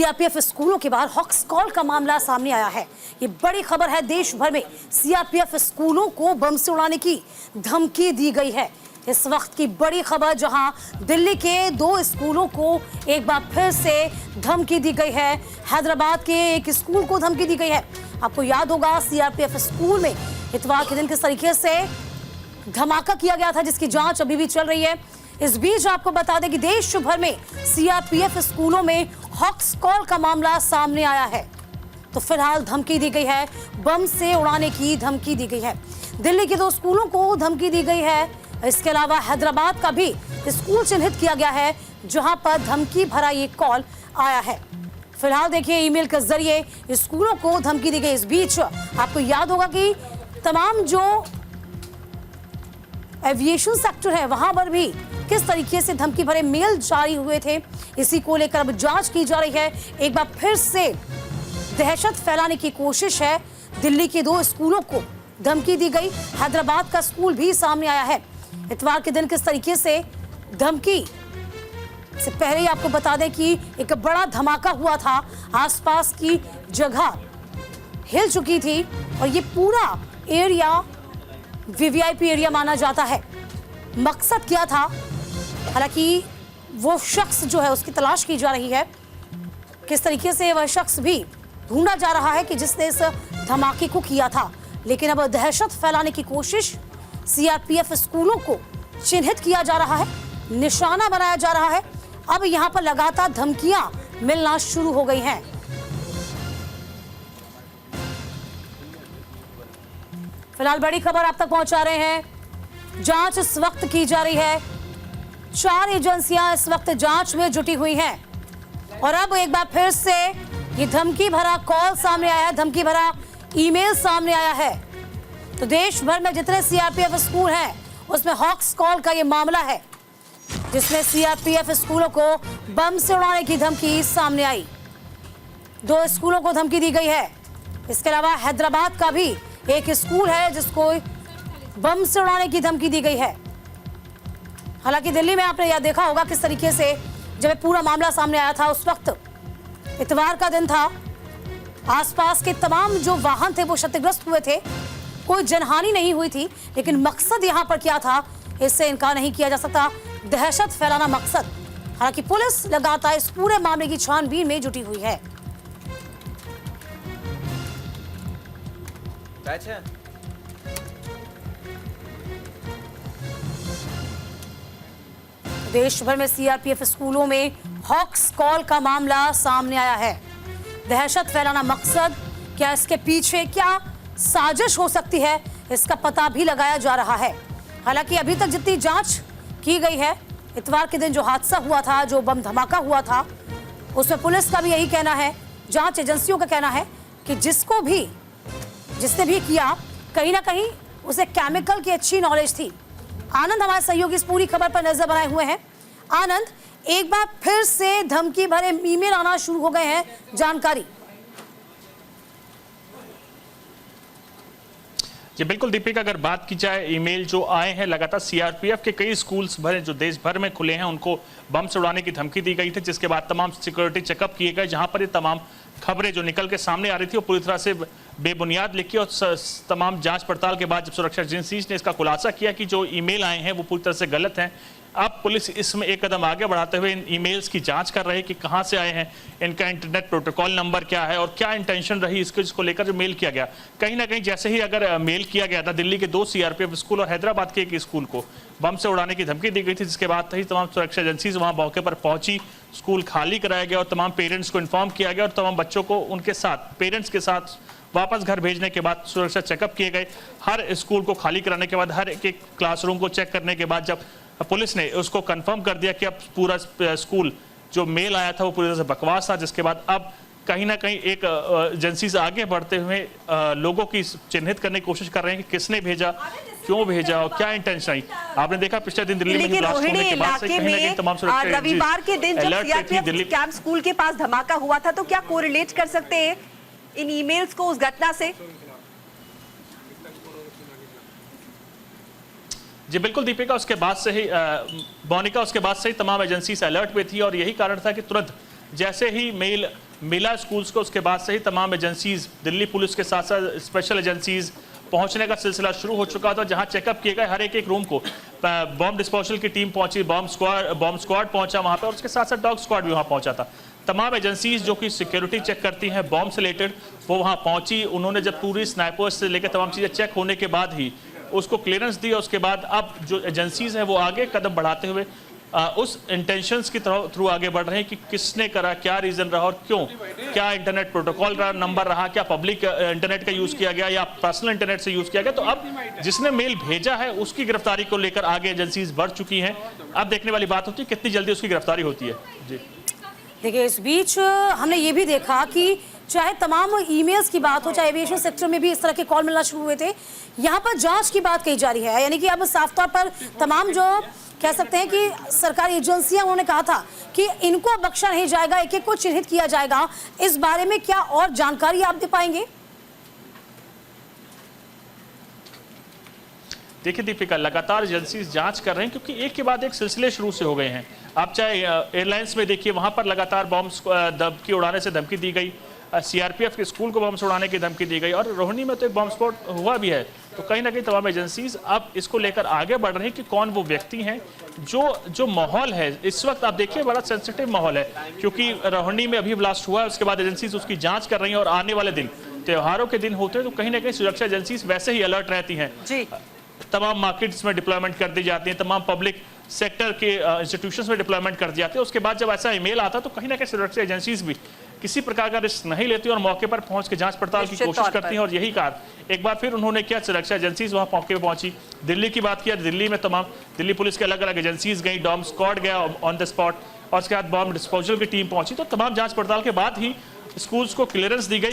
CRPF स्कूलों के बाहर हॉक्स कॉल का मामला सामने आया है। ये बड़ी खबर है। देश भर में सीआरपीएफ स्कूलों को बम से उड़ाने की धमकी दी गई है। इस वक्त की बड़ी खबर, जहां दिल्ली के 2 स्कूलों को एक बार फिर से धमकी दी गई है। हैदराबाद के एक स्कूल को धमकी दी गई है। आपको याद होगा सीआरपीएफ स्कूल में इतवार के दिन किस तरीके से धमाका किया गया था, जिसकी जांच अभी भी चल रही है। इस बीच आपको बता दें कि देश भर में सीआरपीएफ स्कूलों में हॉक्स कॉल का मामला सामने आया है। तो फिलहाल धमकी दी गई है, बम से उड़ाने की धमकी दी गई है। दिल्ली के 2 स्कूलों को धमकी दी गई है। इसके अलावा हैदराबाद का भी स्कूल चिन्हित किया गया है, जहां पर धमकी भरा ये कॉल आया है। फिलहाल देखिए, ईमेल के जरिए स्कूलों को धमकी दी गई। इस बीच आपको याद होगा कि तमाम जो एविएशन सेक्टर है, वहां पर भी किस तरीके से धमकी भरे मेल जारी हुए थे। इसी को लेकर अब जांच की जा रही है। एक बार फिर से दहशत फैलाने की कोशिश है। दिल्ली के 2 स्कूलों को धमकी दी गई। हैदराबाद का स्कूल भी सामने आया है। इतवार के दिन किस तरीके से धमकी से पहले ही आपको बता दें कि एक बड़ा धमाका हुआ था। आसपास की जगह हिल चुकी थी और ये पूरा एरिया वीवीआईपी एरिया माना जाता है। मकसद क्या था, हालांकि वो शख्स जो है उसकी तलाश की जा रही है। किस तरीके से वह शख्स भी ढूंढा जा रहा है कि जिसने इस धमाके को किया था। लेकिन अब दहशत फैलाने की कोशिश, सीआरपीएफ स्कूलों को चिन्हित किया जा रहा है, निशाना बनाया जा रहा है। अब यहां पर लगातार धमकियां मिलना शुरू हो गई हैं। फिलहाल बड़ी खबर आप तक पहुंचा रहे हैं। जांच इस वक्त की जा रही है। 4 एजेंसियां इस वक्त जांच में जुटी हुई हैं। और अब एक बार फिर से ये धमकी भरा कॉल सामने आया है, धमकी भरा ईमेल सामने आया है। तो देश भर में जितने सीआरपीएफ स्कूल हैं, उसमें हॉक्स कॉल का ये मामला है, जिसमें सीआरपीएफ स्कूलों को बम से उड़ाने की धमकी सामने आई। 2 स्कूलों को धमकी दी गई है। इसके अलावा हैदराबाद का भी एक स्कूल है जिसको बम से उड़ाने की धमकी दी गई है। हालांकि दिल्ली में आपने यह देखा होगा किस तरीके से जब पूरा मामला सामने आया था, उस वक्त इतवार का दिन था। आसपास के तमाम जो वाहन थे वो क्षतिग्रस्त हुए थे। कोई जनहानि नहीं हुई थी, लेकिन मकसद यहां पर क्या था, इससे इनकार नहीं किया जा सकता। दहशत फैलाना मकसद। हालांकि पुलिस लगातार इस पूरे मामले की छानबीन में जुटी हुई है। देश भर में सीआरपीएफ स्कूलों में हॉक्स कॉल का मामला सामने आया है। दहशत फैलाना मकसद, क्या इसके पीछे क्या साजिश हो सकती है, इसका पता भी लगाया जा रहा है। हालांकि अभी तक जितनी जांच की गई है, इतवार के दिन जो हादसा हुआ था, जो बम धमाका हुआ था, उसमें पुलिस का भी यही कहना है, जांच एजेंसियों का कहना है कि जिसने भी किया, कहीं ना कहीं उसे केमिकल की अच्छी नॉलेज थी। आनंद हमारे सहयोगी इस पूरी खबर पर नजर बनाए हुए हैं। आनंद, एक बार फिर से धमकी भरे ईमेल आना शुरू हो गए हैं, जानकारी। जी बिल्कुल दीपिका, अगर बात की जाए ईमेल जो आए हैं, लगातार सीआरपीएफ के कई स्कूल्स भरे जो देश भर में खुले हैं, उनको बम से उड़ाने की धमकी दी गई थी, जिसके बाद तमाम सिक्योरिटी चेकअप किए गए, जहां पर ये तमाम खबरें जो निकल के सामने आ रही थी वो पूरी तरह से बेबुनियाद लिखी। और तमाम जांच पड़ताल के बाद जब सुरक्षा एजेंसीज ने इसका खुलासा किया कि जो ईमेल आए हैं वो पूरी तरह से गलत हैं, अब पुलिस इसमें एक कदम आगे बढ़ाते हुए इन ईमेल्स की जांच कर रहे हैं कि कहां से आए हैं, इनका इंटरनेट प्रोटोकॉल नंबर क्या है और क्या इंटेंशन रही इसको लेकर जो मेल किया गया। कहीं ना कहीं जैसे ही अगर मेल किया गया था, दिल्ली के 2 सीआरपीएफ स्कूल और हैदराबाद के एक स्कूल को बम से उड़ाने की धमकी दी गई थी, जिसके बाद ही तमाम सुरक्षा एजेंसीज वहां मौके पर पहुंची, स्कूल खाली कराया गया और तमाम पेरेंट्स को इन्फॉर्म किया गया और तमाम बच्चों को उनके साथ, पेरेंट्स के साथ वापस घर भेजने के बाद सुरक्षा चेकअप किए गए। हर स्कूल को खाली कराने के बाद, हर एक क्लासरूम को चेक करने के बाद जब पुलिस ने उसको कंफर्म कर दिया कि अब पूरा स्कूल जो मेल आया था वो पूरी तरह से बकवास था, जिसके बाद अब कहीं ना कहीं एक एजेंसी से आगे बढ़ते हुए लोगों की चिन्हित करने की कोशिश कर रहे हैं कि किसने भेजा, क्यों भेजा और क्या इंटेंशन आई। आपने देखा पिछले दिन दिल्ली में ब्लास्ट होने के बाद से कहीं ना कहीं तमाम सुरक्षा रविवार के दिन जब सीआरपीएफ कैंप स्कूल के पास धमाका हुआ था, तो क्या कोरिलेट कर सकते हैं इन ईमेल्स को उस घटना से? जी बिल्कुल दीपिका, उसके बाद से ही मोनिका, उसके बाद से ही तमाम एजेंसी अलर्ट पे थी और यही कारण था कि तुरंत जैसे ही मेल मिला स्कूल्स को, उसके बाद से ही तमाम एजेंसीज, दिल्ली पुलिस के साथ साथ स्पेशल एजेंसीज पहुंचने का सिलसिला शुरू हो चुका था, जहां चेकअप किए गए हर एक रूम को। बॉम्ब डिस्पोजल की टीम पहुंची, बॉम्ब स्क्वाड पहुंचा वहां पर, और उसके साथ साथ डॉग स्क्वाड भी वहां पहुंचा था। तमाम एजेंसीज जो कि सिक्योरिटी चेक करती हैं बॉम्ब से रिलेटेड, वो वहां पहुंची। उन्होंने जब पूरी स्नाइपर्स से लेकर तमाम चीजें चेक होने के बाद ही उसको क्लियरेंस दी। उसके बाद अब जो एजेंसीज हैं वो आगे कदम बढ़ाते हुए उस इंटेंशंस की थ्रू आगे बढ़ रहे हैं कि किसने करा, क्या रीजन रहा और क्यों, क्या इंटरनेट प्रोटोकॉल नंबर रहा, क्या पब्लिक इंटरनेट का यूज किया गया या पर्सनल इंटरनेट से यूज किया गया। तो अब जिसने मेल भेजा है उसकी गिरफ्तारी को लेकर आगे एजेंसीज बढ़ चुकी हैं। अब देखने वाली बात होती है कितनी जल्दी उसकी गिरफ्तारी होती है। जी देखिए, इस बीच हमने ये भी देखा कि चाहे तमाम ईमेल्स की बात हो, चाहे एविएशन सेक्टर में भी इस तरह के कॉल मिलना शुरू हुए थे, यहाँ पर जांच की बात कही जा रही है। यानी कि अब साफ तौर पर तमाम जो कह सकते हैं कि सरकारी एजेंसियां, उन्होंने कहा था कि इनको बख्शा नहीं जाएगा, एक एक को चिन्हित किया जाएगा। इस बारे में क्या और जानकारी आप दे पाएंगे? देखिए दीपिका, लगातार एजेंसीज जांच कर रहे हैं क्योंकि एक के बाद एक सिलसिले शुरू से हो गए हैं। आप चाहे एयरलाइंस में देखिए, वहां पर लगातार बॉम्ब की उड़ाने से धमकी दी गई, सीआरपीएफ के स्कूल को बम से उड़ाने की धमकी दी गई, और रोहिणी में तो एक बॉम्ब स्फोट हुआ भी है। तो कहीं ना कहीं तमाम एजेंसीज अब इसको लेकर आगे बढ़ रहे हैं कि कौन वो व्यक्ति हैं। जो माहौल है इस वक्त, आप देखिए बड़ा सेंसिटिव माहौल है, क्योंकि रोहिणी में अभी ब्लास्ट हुआ है, उसके बाद एजेंसीज उसकी जांच कर रही हैं, और आने वाले दिन त्योहारों के दिन होते हैं तो कहीं ना कहीं सुरक्षा एजेंसीज वैसे ही अलर्ट रहती हैं। जी, तमाम मार्केट्स में डिप्लॉयमेंट कर दी जाती है, तमाम पब्लिक सेक्टर के इंस्टीट्यूशंस में डिप्लॉयमेंट कर दिए जाते हैं। उसके बाद जब ऐसा ईमेल आता है तो कहीं ना कहीं सुरक्षा एजेंसीज भी किसी प्रकार का रिस्क नहीं लेती और मौके पर पहुंच के जांच पड़ताल की कोशिश करती हैं। और यही कारण एक बार फिर उन्होंने किया, सुरक्षा एजेंसीज वहां मौके पर पहुंची। दिल्ली की बात किया, दिल्ली में तमाम दिल्ली पुलिस के अलग अलग एजेंसीज गई, डॉम स्क्वाड गया ऑन द स्पॉट, और उसके बाद बॉम्ब डिस्पोजल की टीम पहुंची। तो तमाम जांच पड़ताल के बाद ही स्कूल्स को क्लियरेंस दी गई।